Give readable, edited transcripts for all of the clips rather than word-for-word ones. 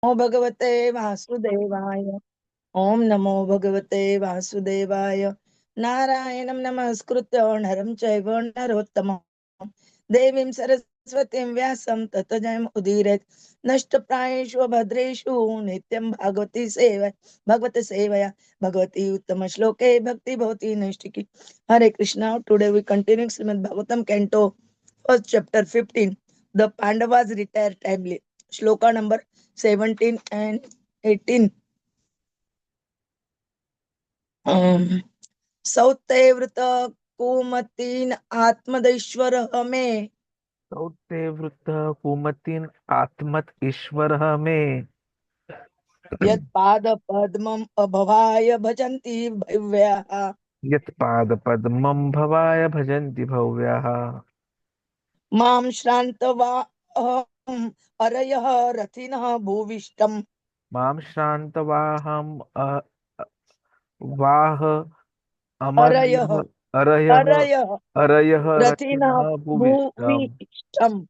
नमो भगवते वासुदेवाय। ओम नमो भगवते वासुदेवाय। नारायणं नमस्कृत्य नरं चैव नरोत्तमं देवीं सरस्वतीं व्यासं ततो जयमुदीरयेत्। नष्टप्रायेषु भद्रेषु नित्यं भगवती सेवया भगवती उत्तम श्लोके भक्ति भवती नैष्टिकी। Hare Krishna. Today we continue Srimad Bhagavatam canto first chapter 15, the Pandavas retire timely. Shloka number 17 and 18. Saute वृत कुमतीन आत्मदैश्वर हमें सौते वृत्तः कुमतिन् आत्मत ईश्वरः मे। यत् पाद पद्मम अभवाय भजन्ति भव्याः। यत्पादपद्मं भवाय भजन्ति भव्याः। मां श्रान्तवा अहम् अरयः रथिनः भूविष्टम्। मां श्रान्तवाहं वाह अरयः अमर्यः अरयः अरयः अरयः रथिनः रथिनः भुविष्टम्। भूविष्टम्।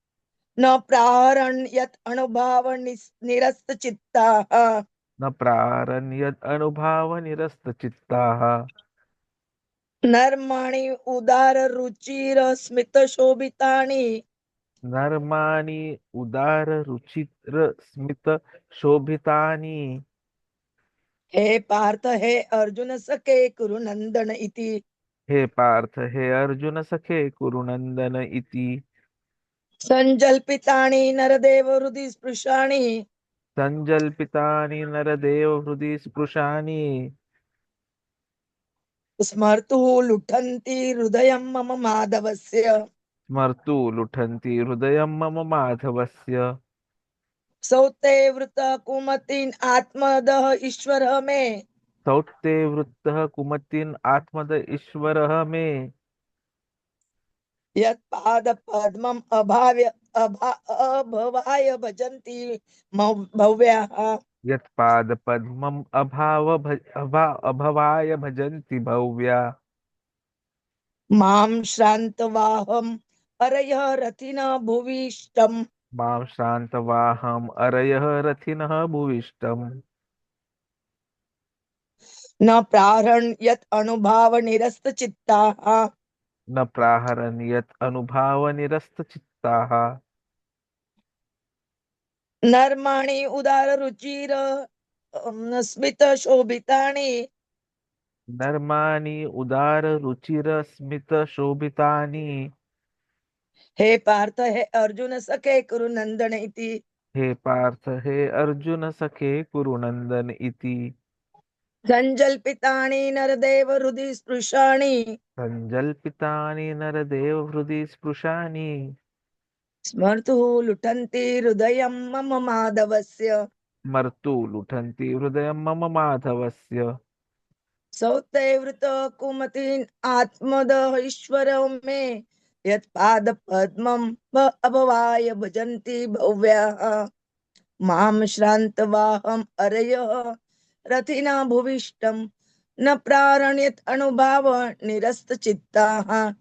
न प्राहरन् यत् अनुभाव निरस्त चित्ताः। न प्रारण्यत् अनुभावनिरस्तचित्ताः। नर्माणि उदार रुचिर स्मित शोभितानि। नर्माणि उदाररुचिरस्मितशोभितानि। हे पार्थ हे अर्जुन सखे कुरु नंदन इति। हे पार्थ हे अर्जुन सखे कुरुनन्दन इति। संजल्पितानि नरदेव हृदि स्पृशानि। सञ्जल्पितानि नरदेव हृदि स्पृशानि। स्मर्तुः लुठन्ति हृदयं मम माधवस्य। स्मर्तु लुठन्ति हृदयं मम माधवस्य। सौते वृत कुमतीन् आत्मदः ईश्वर मे। सौते वृत्तः कुमतिन् आत्मद ईश्वरः मे। यत्पाद पद्मम् अभवाय भजन्ति भव्याः। यत्पादपद्मम् अभवाय भजन्ति भव्या। मां श्रान्तवाहम् अरयः रथिनः भुविष्टम्। मां श्रान्तवाहम् अरयः रथिनः भुविष्टम्। न प्राहरन् यत् अनुभाव निरस्त चित्ताः। न प्राहरन् यत् अनुभावनिरस्तचित्ताः। नर्माणि उदार रुचिर स्मित शोभितानि। नर्माणि उदाररुचिरस्मितशोभितानि। हे पार्थ हे अर्जुन सखे कुरु नंदन इति। हे पार्थ हे अर्जुन सखे कुरुनन्दन इति। संजल्पितानि नरदेव हृदि स्पृशानि। सञ्जल्पितानि नरदेव हृदि स्पृशानि। स्मर्तुः लुठन्ति हृदयं मम माधवस्य। मर्तु लुठन्ति हृदयं मम माधवस्य। सौते वृत कुमतीन् आत्मदः ईश्वर मे। यत्पाद पद्मम् अभवाय भजन्ति भव्याः। मां श्रान्तवाहम् अरयः रथिना भुविष्टम्। न प्रारणयत् अनुभाव निरस्त चित्ताः।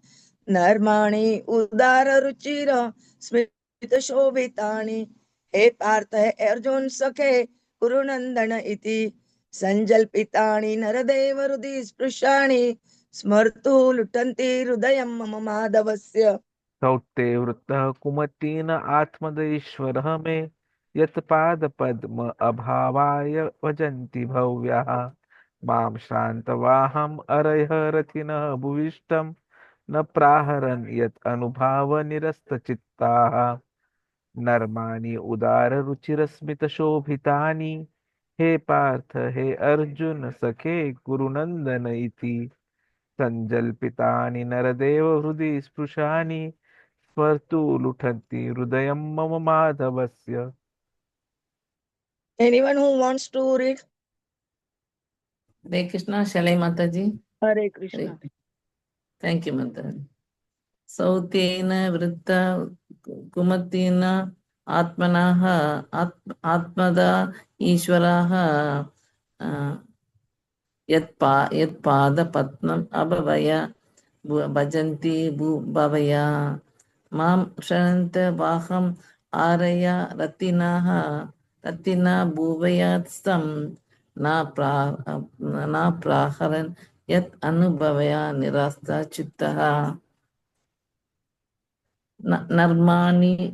नर्माणि उदार रुचिर स्मित शोभितानि। हे पार्थ हे अर्जुन सखे कुरु नंदन इति। संजल्पितानि नरदेव हृदि स्पृशानि। स्मर्तु लुठन्ति हृदयं मम माधवस्य। सौते वृत्तः कुमतीन आत्मदैश्वरः मे। यत्पादपद्म अभावाय भजन्ति भव्याः। मां श्रान्तवाहम् अरयः रथिनः भुविष्टम्। न प्राहरन् यत् अनुभावनिरस्तचित्ताः। नर्माणि उदाररुचिरस्मितशोभितानि। हे पार्थ हे अर्जुन सखे कुरुनन्दन इति। सञ्जल्पितानि नरदेव हृदि स्पृशानि। स्मर्तु लुठन्ति हृदयं मम माधवस्य। Anyone who wants to read? Hare Krishna, Shalai Mataji. Hare Krishna. Thank you, Mataji. Sautena vritta kumatina atmanaha atmada ishvaraha yatpada patnam abhavaya bhajanti bhavaya mam shananta vaham araya ratinaha Tatina bhuvayat stam na praharan yat anubhavaya nirasta chittaha. Narmani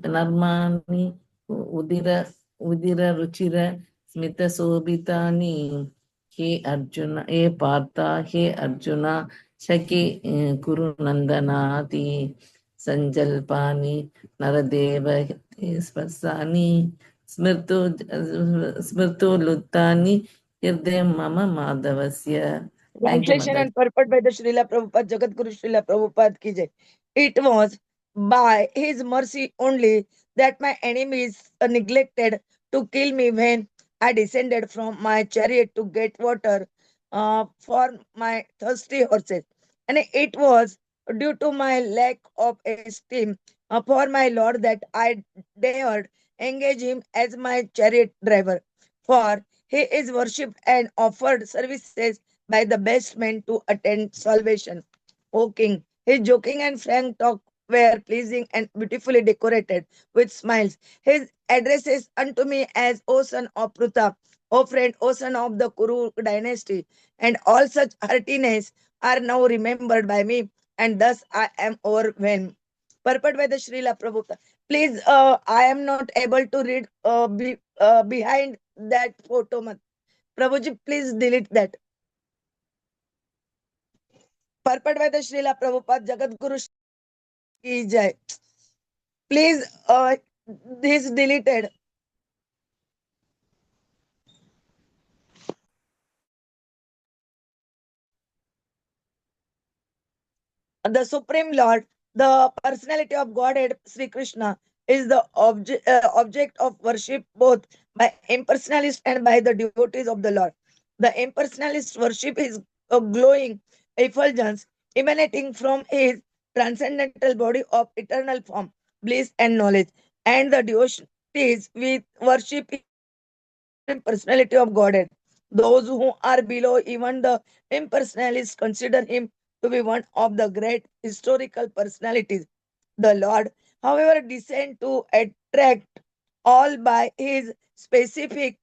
udira ruchira smita sobitani. He Arjuna, he Partha, he Arjuna, Shaki Kuru Nandanati, Sanjalpani, Naradeva Spasani, Smirto Luttani, Hirdem Mama Madhavasya. Thank you, Translation Mother. and purport by the Srila Prabhupada, Jagadguru Srila Prabhupada ki jai. It was by his mercy only that my enemies neglected to kill me when I descended from my chariot to get water for my thirsty horses. And it was due to my lack of esteem for my Lord that I dared engage him as my chariot driver. For he is worshipped and offered services by the best men to attain salvation. O king, his joking and frank talk were pleasing and beautifully decorated with smiles. His addresses unto me as O son of Pṛthā, O friend, O son of the Kuru dynasty, and all such heartiness are now remembered by me, and thus I am overwhelmed. Purport by the Srila Prabhupada. Please, I am not able to read behind that photo. Prabhuji, please delete that. Purport by the Srila Prabhupada, Jagadguru ki jai. Please, this deleted. The Supreme Lord, the personality of Godhead, Śrī Kṛṣṇa, is the object of worship both by impersonalists and by the devotees of the Lord. The impersonalist worship is a glowing effulgence emanating from his transcendental body of eternal form, bliss, and knowledge. And the devotees with worship Supreme Personality of Godhead. Those who are below even the impersonalists consider him to be one of the great historical personalities. The Lord, however, descend to attract all by his specific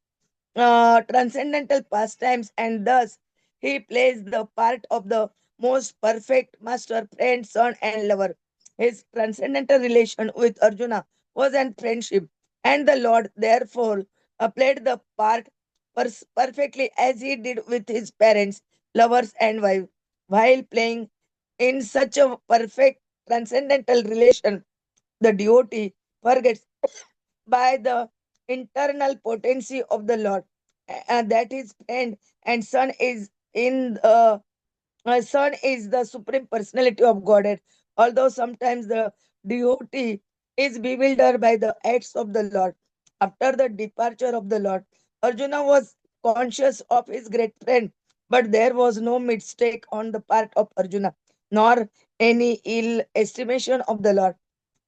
transcendental pastimes, and thus he plays the part of the most perfect master, friend, son, and lover. His transcendental relation with Arjuna was an friendship, and the Lord therefore played the part perfectly as he did with his parents, lovers, and wife. While playing in such a perfect transcendental relation, the devotee forgets by the internal potency of the Lord, and that his friend and son is in son is the Supreme Personality of Godhead. Although sometimes the devotee is bewildered by the acts of the Lord. After the departure of the Lord, Arjuna was conscious of his great friend, but there was no mistake on the part of Arjuna, nor any ill estimation of the Lord.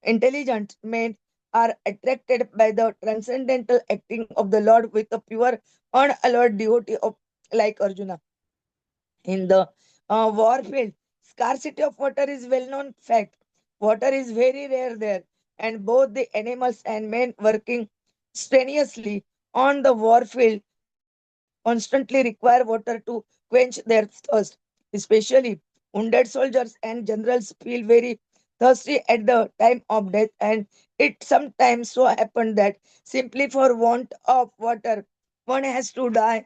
Intelligent men are attracted by the transcendental acting of the Lord with a pure, unalloyed devotee of like Arjuna. In the war field, scarcity of water is well-known fact. Water is very rare there, and both the animals and men working strenuously on the war field constantly require water to quench their thirst. Especially wounded soldiers and generals feel very thirsty at the time of death, and it sometimes so happened that simply for want of water, one has to die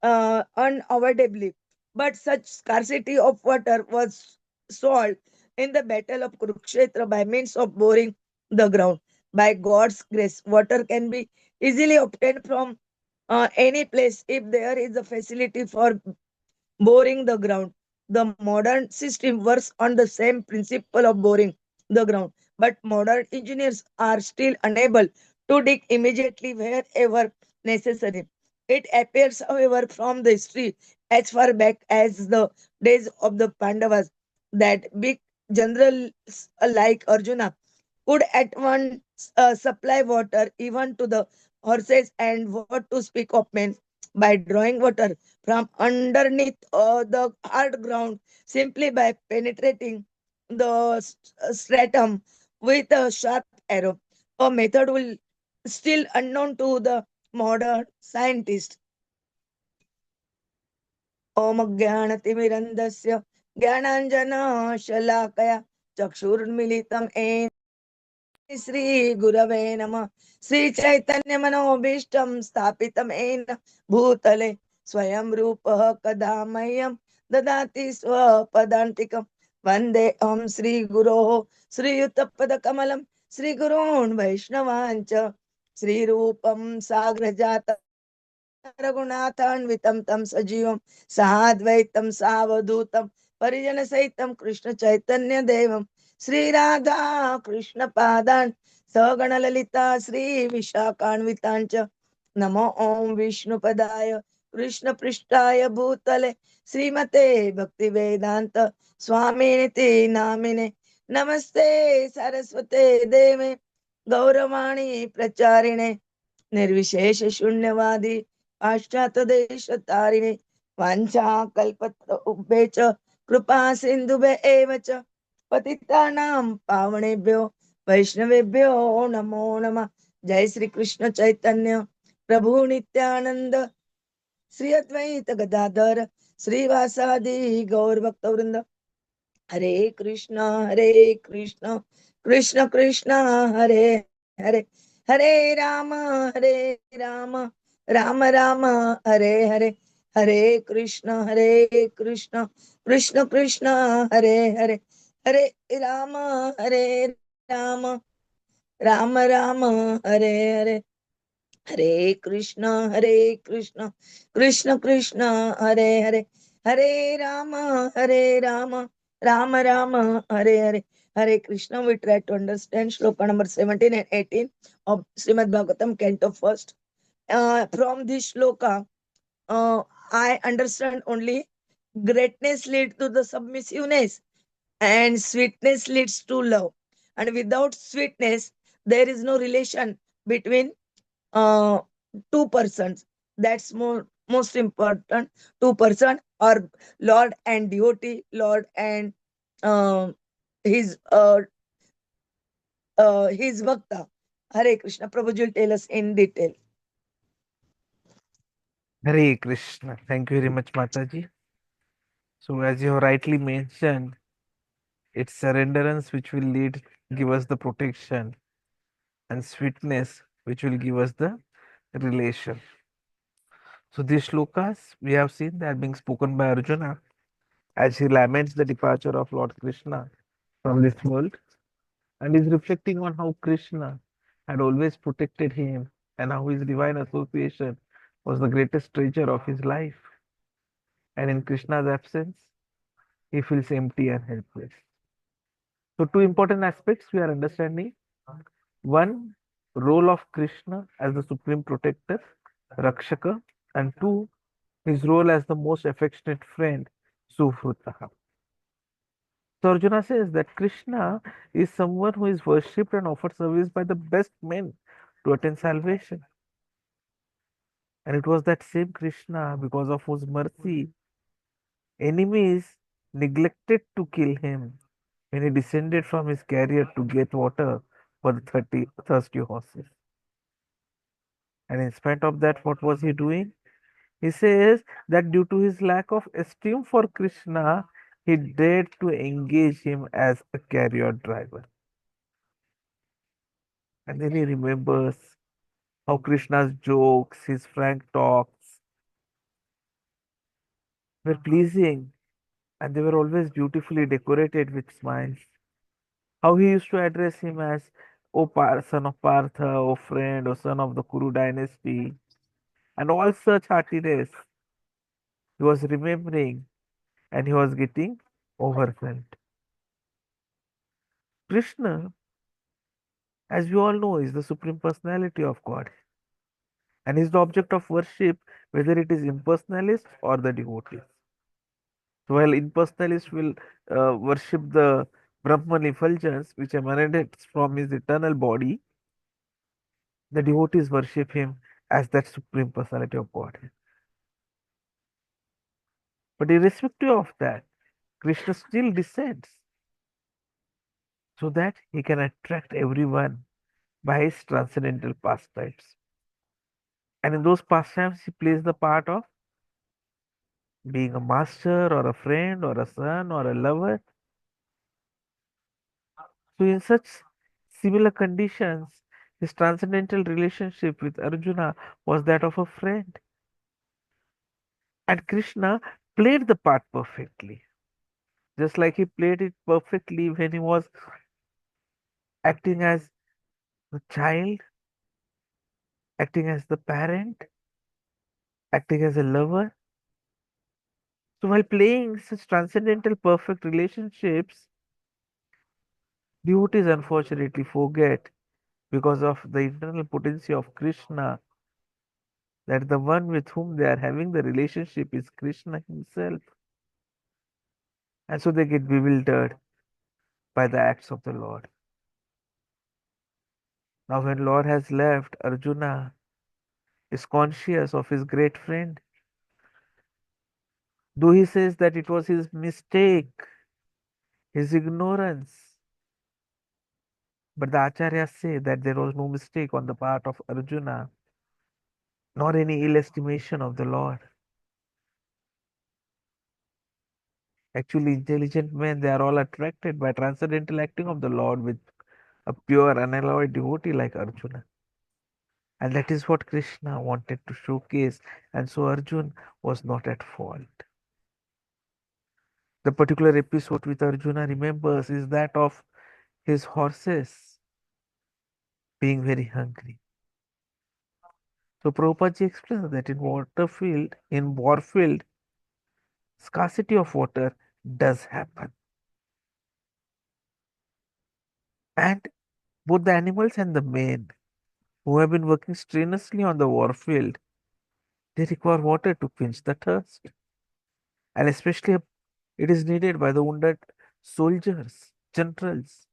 unavoidably. But such scarcity of water was solved in the battle of Kurukshetra by means of boring the ground. By God's grace, water can be easily obtained from any place if there is a facility for boring the ground. The modern system works on the same principle of boring the ground, but modern engineers are still unable to dig immediately wherever necessary. It appears, however, from the history as far back as the days of the Pandavas that big generals like Arjuna could at once supply water even to the horses, and what to speak of men by drawing water from underneath the hard ground simply by penetrating the stratum with a sharp arrow. A method will still unknown to the modern scientists. Om Jnanatimirandasya Jnananjana Shalakaya Chakshurmilitam En Shri Gurave Namah Shri Chaitanya Manobishtam Sthapitam En Bhutale Swayam Rupa Kadamayam Dadati Swapadantikam Vande Om Shri Guru Shri Yuttapada Kamalam Shri Gurun Vaishnavancha Shri Rupam Sagrajata रघुनाथान्वितं तं सजीवं साद्वैतं सावधूतं परिजन सहितं कृष्ण चैतन्य देवं श्री राधा कृष्ण पादान् सगण ललिता श्री विशाखान्वितांच नमो ओम विष्णुपदाय कृष्ण पृष्ठाय भूतले श्रीमते भक्ति वेदांत स्वामिनिति नामिने नमस्ते सरस्वते देवे गौरवाणी प्रचारिणे निर्विशेष शून्यवादी पाश्चात देश तारिणे वांछा कल्पतरुभ्ये च कृपा सिन्धुभ्य एव च पतितानां पावनेभ्यो वैष्णवेभ्यो नमो नमः। जय श्री कृष्ण चैतन्य प्रभु नित्यानंद श्री अद्वैत गदाधर श्रीवासादि गौर भक्तवृंद हरे Krishna Krishna Krishna Hare Hare Hare Ram Ram Ram Ram Hare Hare Hare Krishna Krishna Krishna Hare Hare Hare Ram Ram Ram Ram Hare Hare Hare Krishna Krishna Krishna Hare Hare Hare Ram Ram Ram Ram Hare Hare Hare Krishna. We try to understand shloka number 17 and 18 of Srimad Bhagavatam, Canto first. From this shloka, I understand only greatness leads to the submissiveness and sweetness leads to love. And without sweetness, there is no relation between uh, two persons. That's most important. Two person or Lord and devotee, Lord and uh, his his bhakta. Hare Krishna. Prabhuji will tell us in detail. Hare Krishna. Thank you very much, Mataji. So, as you have rightly mentioned, it's surrenderance which will give us the protection, and sweetness which will give us the relation. So, these shlokas we have seen that being spoken by Arjuna as he laments the departure of Lord Krishna from this world, and is reflecting on how Krishna had always protected him and how his divine association was the greatest treasure of his life. And in Krishna's absence, he feels empty and helpless. So, two important aspects we are understanding. One, role of Krishna as the supreme protector, Rakṣaka, and two, his role as the most affectionate friend, Suhṛt. So Arjuna says that Krishna is someone who is worshipped and offered service by the best men to attain salvation. And it was that same Krishna, because of whose mercy, enemies neglected to kill him when he descended from his chariot to get water for the thirsty horses. And in spite of that, what was he doing? He says that due to his lack of esteem for Krishna, he dared to engage him as a chariot driver. And then he remembers how Krishna's jokes, his frank talks were pleasing, and they were always beautifully decorated with smiles. How he used to address him as, O son of Pṛthā, O friend, O son of the Kuru dynasty, and all such heartiness. He was remembering and he was getting overwhelmed. Krishna, as we all know, is the Supreme Personality of God and is the object of worship, whether it is impersonalists or the devotees. So while impersonalists will worship the Brahman effulgence, which emanates from his eternal body, the devotees worship him as that Supreme Personality of Godhead. But irrespective of that, Krishna still descends so that he can attract everyone by his transcendental pastimes. And in those pastimes, he plays the part of being a master or a friend or a son or a lover. So, in such similar conditions, his transcendental relationship with Arjuna was that of a friend. And Krishna played the part perfectly, just like he played it perfectly when he was acting as the child, acting as the parent, acting as a lover. So, while playing such transcendental perfect relationships, devotees unfortunately forget, because of the internal potency of Krishna, that the one with whom they are having the relationship is Krishna himself. And so they get bewildered by the acts of the Lord. Now, when Lord has left, Arjuna is conscious of his great friend. Though he says that it was his mistake, his ignorance, but the acharyas say that there was no mistake on the part of Arjuna, nor any ill estimation of the Lord. Actually, intelligent men, they are all attracted by transcendental acting of the Lord with a pure, unalloyed devotee like Arjuna. And that is what Krishna wanted to showcase. And so Arjuna was not at fault. The particular episode with Arjuna remembers is that of his horses being very hungry. So Prabhupada explains that in warfield, scarcity of water does happen. And both the animals and the men who have been working strenuously on the warfield, they require water to quench the thirst. And especially it is needed by the wounded soldiers, generals,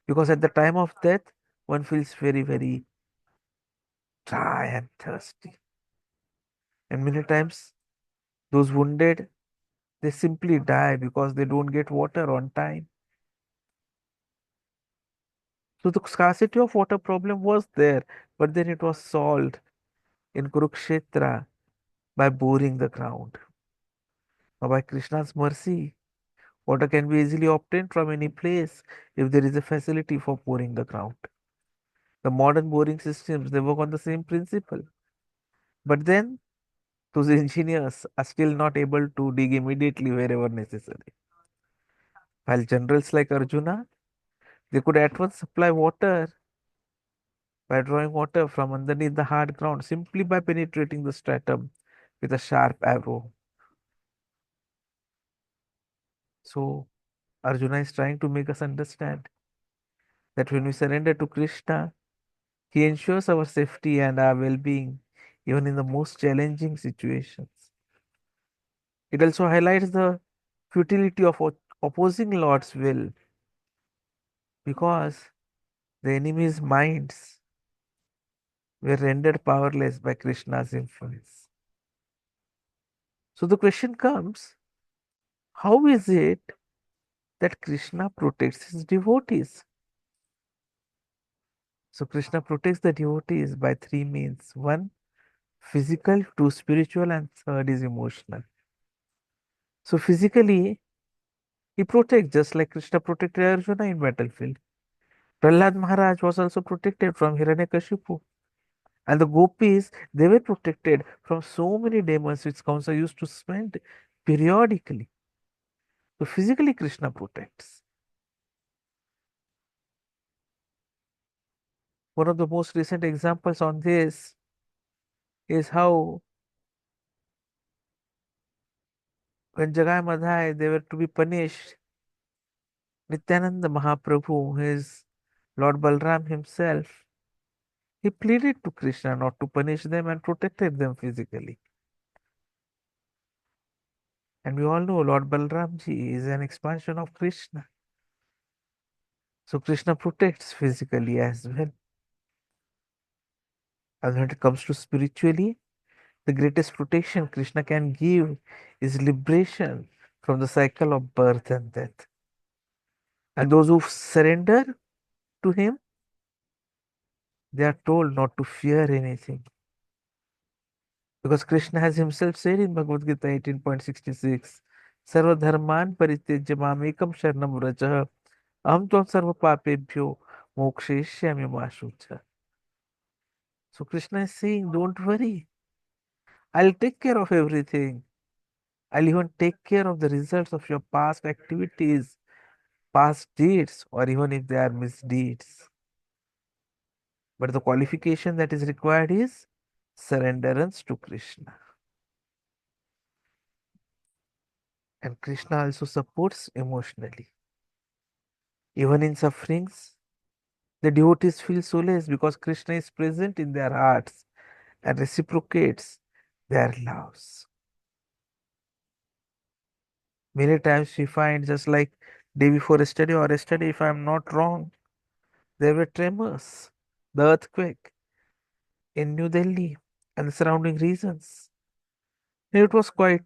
because at the time of death, one feels very, very dry and thirsty. And many times, those wounded, they simply die because they don't get water on time. So the scarcity of water problem was there, but then it was solved in Kurukshetra by boring the ground. Now, by Krishna's mercy, water can be easily obtained from any place if there is a facility for boring the ground. The modern boring systems, they work on the same principle. But then those engineers are still not able to dig immediately wherever necessary. While generals like Arjuna, they could at once supply water by drawing water from underneath the hard ground simply by penetrating the stratum with a sharp arrow. So Arjuna is trying to make us understand that when we surrender to Krishna, he ensures our safety and our well-being even in the most challenging situations. It also highlights the futility of opposing Lord's will, because the enemy's minds were rendered powerless by Krishna's influence. So the question comes, how is it that Krishna protects his devotees? So Krishna protects the devotees by three means. One, physical, two, spiritual, and third is emotional. So physically, he protects just like Krishna protected Arjuna in battlefield. Prahlad Maharaj was also protected from Hiranyakashipu. And the gopis, they were protected from so many demons which Kamsa used to spend periodically. So physically, Krishna protects. One of the most recent examples on this is how when Jagai Madhai, they were to be punished, Nityananda Mahaprabhu, his Lord Balram himself, he pleaded to Krishna not to punish them and protected them physically. And we all know Lord Balramji is an expansion of Krishna. So Krishna protects physically as well. And when it comes to spiritually, the greatest protection Krishna can give is liberation from the cycle of birth and death. And those who surrender to Him, they are told not to fear anything. Because Krishna has himself said in Bhagavad Gita 18.66, Sarva dharman parityajya mamekam sharanam vrajah aham tvam sarva papebhyo mokshayishyami ma shucha. So Krishna is saying, don't worry. I'll take care of everything. I'll even take care of the results of your past activities, past deeds, or even if they are misdeeds. But the qualification that is required is surrenderance to Krishna. And Krishna also supports emotionally. Even in sufferings, the devotees feel solace because Krishna is present in their hearts and reciprocates their loves. Many times we find, just like day before yesterday or yesterday, if I am not wrong, there were tremors, the earthquake in New Delhi and the surrounding regions. It was quite,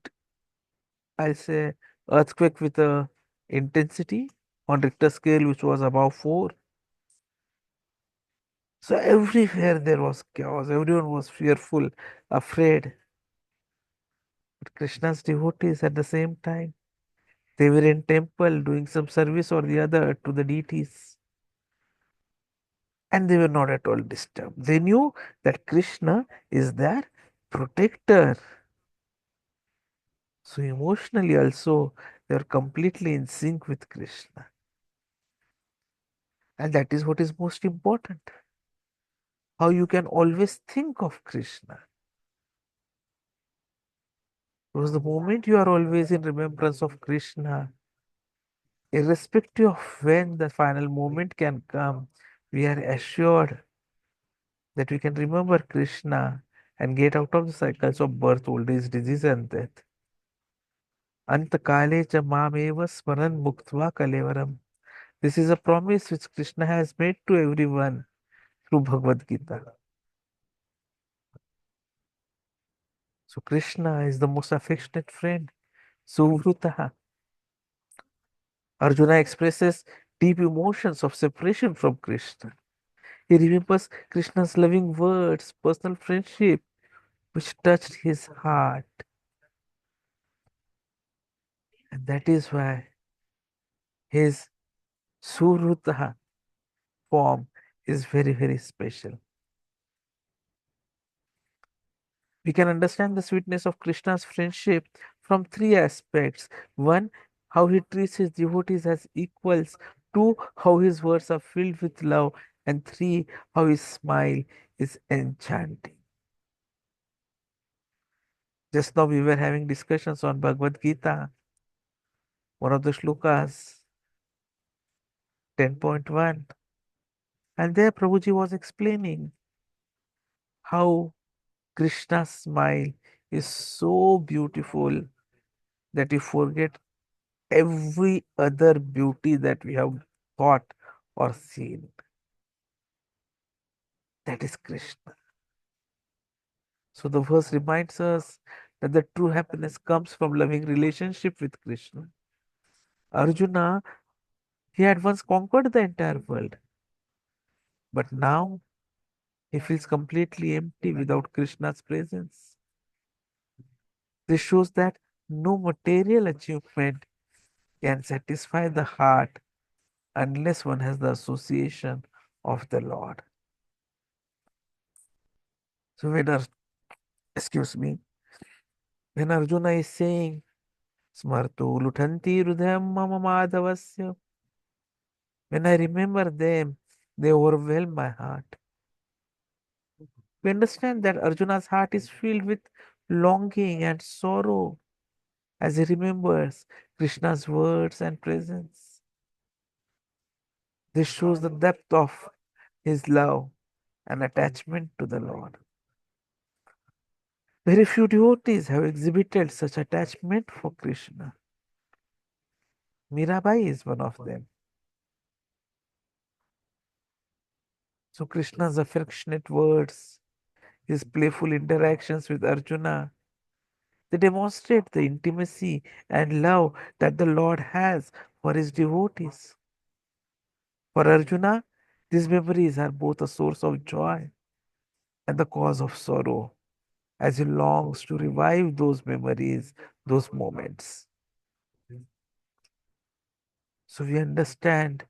I'll say, earthquake with a intensity on Richter scale which was above 4. So everywhere there was chaos. Everyone was fearful, afraid. But Krishna's devotees at the same time, they were in temple doing some service or the other to the deities. And they were not at all disturbed. They knew that Krishna is their protector. So emotionally also, they are completely in sync with Krishna. And that is what is most important. How you can always think of Krishna. Because the moment you are always in remembrance of Krishna, irrespective of when the final moment can come, we are assured that we can remember Krishna and get out of the cycles of birth, old age, disease, and death. Antakale cha mameva smaran muktva kalevaram. This is a promise which Krishna has made to everyone through Bhagavad Gita. So Krishna is the most affectionate friend. Suhṛta. Arjuna expresses deep emotions of separation from Krishna. He remembers Krishna's loving words, personal friendship, which touched his heart. And that is why his Suhṛta form is very, very special. We can understand the sweetness of Krishna's friendship from 3 aspects. 1, how he treats his devotees as equals. 2, how his words are filled with love. And 3, how his smile is enchanting. Just now we were having discussions on Bhagavad Gita, one of the shlokas, 10.1. And there Prabhuji was explaining how Krishna's smile is so beautiful that you forget every other beauty that we have thought or seen. That is Krishna. So the verse reminds us that the true happiness comes from loving relationship with Krishna. Arjuna, he had once conquered the entire world, but now he feels completely empty without Krishna's presence. This shows that no material achievement can satisfy the heart unless one has the association of the Lord. So excuse me, when Arjuna is saying, Smartu luthanti hridayam mama madhavasya, when I remember them, they overwhelm my heart. We understand that Arjuna's heart is filled with longing and sorrow as he remembers Krishna's words and presence. This shows the depth of his love and attachment to the Lord. Very few devotees have exhibited such attachment for Krishna. Mirabai is one of them. So Krishna's affectionate words, his playful interactions with Arjuna, they demonstrate the intimacy and love that the Lord has for his devotees. For Arjuna, these memories are both a source of joy and the cause of sorrow. as he longs to revive those memories, those moments. So we understand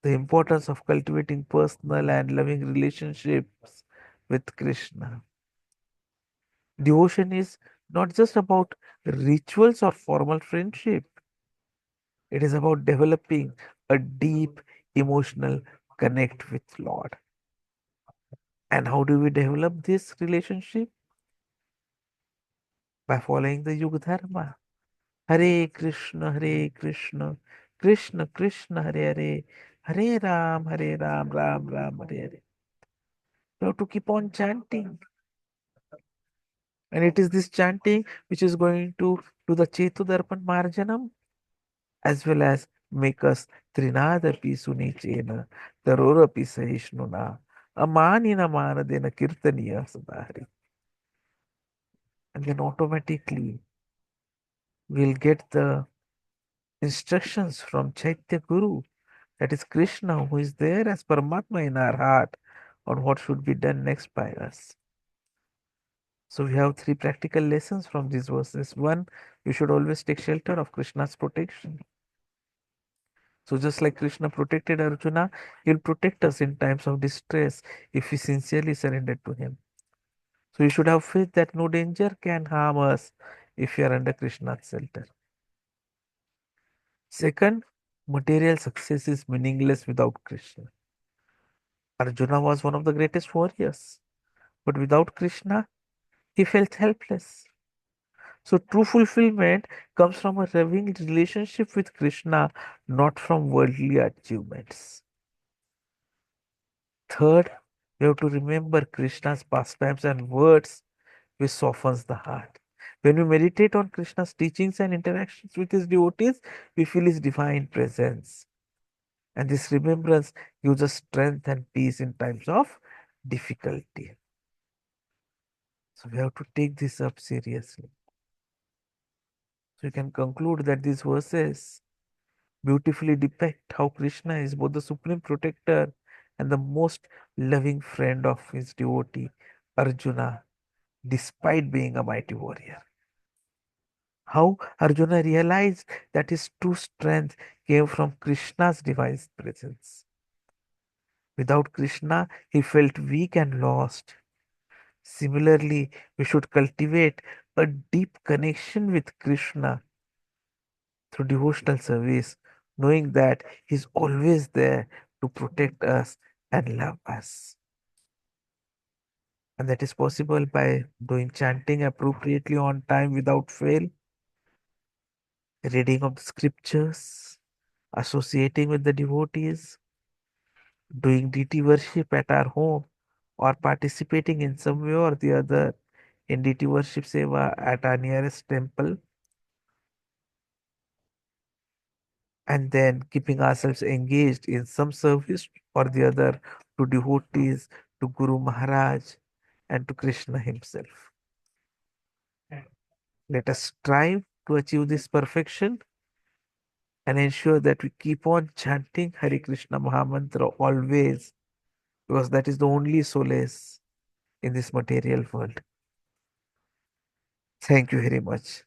the importance of cultivating personal and loving relationships with Krishna. Devotion is not just about rituals or formal friendship. It is about developing a deep emotional connect with Lord. And how do we develop this relationship? By following the Yuga Dharma. Hare Krishna, Hare Krishna, Krishna Krishna, Hare Hare, Hare Ram, Hare Ram, Ram Ram, Hare Hare. You have to keep on chanting. And it is this chanting which is going to do the Chetu Darpan Marjanam as well as make us Trinadapi Sunichena, Tarorapi Sahishnuna, Amanina Manadena Kirtaniya Sadhari. And then automatically we'll get the instructions from Chaitya Guru, that is Krishna, who is there as Paramatma in our heart, on what should be done next by us. So we have three practical lessons from these verses. One, you should always take shelter of Krishna's protection. So just like Krishna protected Arjuna, he'll protect us in times of distress if we sincerely surrender to him. So you should have faith that no danger can harm us if we are under Krishna's shelter. Second, material success is meaningless without Krishna. Arjuna was one of the greatest warriors, but without Krishna, he felt helpless. So true fulfillment comes from a loving relationship with Krishna, not from worldly achievements. Third, we have to remember Krishna's pastimes and words, which softens the heart. When we meditate on Krishna's teachings and interactions with his devotees, we feel his divine presence. And this remembrance gives us strength and peace in times of difficulty. So we have to take this up seriously. So you can conclude that these verses beautifully depict how Krishna is both the supreme protector and the most loving friend of his devotee, Arjuna, despite being a mighty warrior. How Arjuna realized that his true strength came from Krishna's divine presence. Without Krishna, he felt weak and lost. Similarly, we should cultivate a deep connection with Krishna through devotional service, knowing that He's always there to protect us and love us. And that is possible by doing chanting appropriately on time without fail, reading of the scriptures, associating with the devotees, doing deity worship at our home, or participating in some way or the other in deity worship seva at our nearest temple, and then keeping ourselves engaged in some service or the other to devotees, to Guru Maharaj, and to Krishna himself. Let us strive to achieve this perfection and ensure that we keep on chanting Hare Krishna Mahamantra always, because that is the only solace in this material world. Thank you very much.